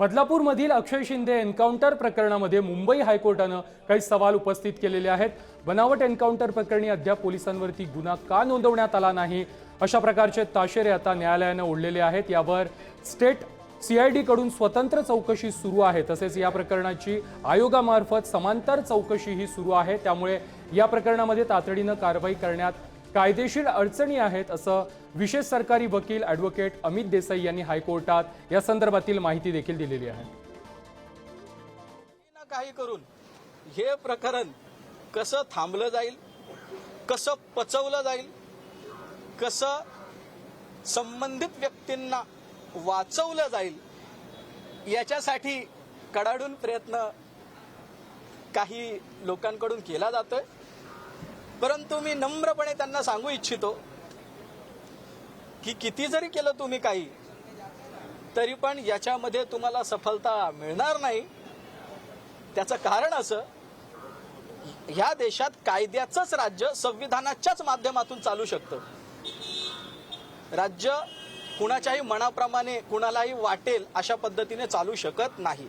बदलापूरमधील अक्षय Shinde encounter प्रकरणामध्ये मुंबई हायकोर्टानं काही सवाल उपस्थित केलेले आहेत। बनावट एन्काउंटर प्रकरणी अद्याप पोलिसांवरती गुन्हा का नोंदवण्यात आला नाही, अशा प्रकारचे ताशेरे आता न्यायालयानं ओढलेले आहेत। यावर स्टेट सीआयडी कडून स्वतंत्र चौकशी सुरू आहे। तसेच या प्रकरणाची आयोगामार्फत समांतर चौकशीही सुरू आहे। त्यामुळे या प्रकरणामध्ये तातडीनं कारवाई करण्यात कायदेशीर अडचणी आहेत, असं विशेष सरकारी वकील ॲडव्होकेट अमित देसाई यांनी हायकोर्टात या संदर्भातील माहिती देखील दिलेली आहे। काही करून हे प्रकरण कसं थांबलं जाईल, कसं पचवलं जाईल, कसं संबंधित व्यक्तींना वाचवलं जाईल, याच्यासाठी कडाडून प्रयत्न काही लोकांकडून केला जातोय। परंतु मी नम्रपणे त्यांना सांगू इच्छितो की किती जरी केलं तुम्ही काही, तरी पण याच्यामध्ये तुम्हाला सफलता मिळणार नाही। त्याचं कारण असं, ह्या देशात कायद्याचंच राज्य संविधानाच्याच माध्यमातून चालू शकतं। राज्य कुणाच्याही मनाप्रमाणे कुणालाही वाटेल अशा पद्धतीने चालू शकत नाही।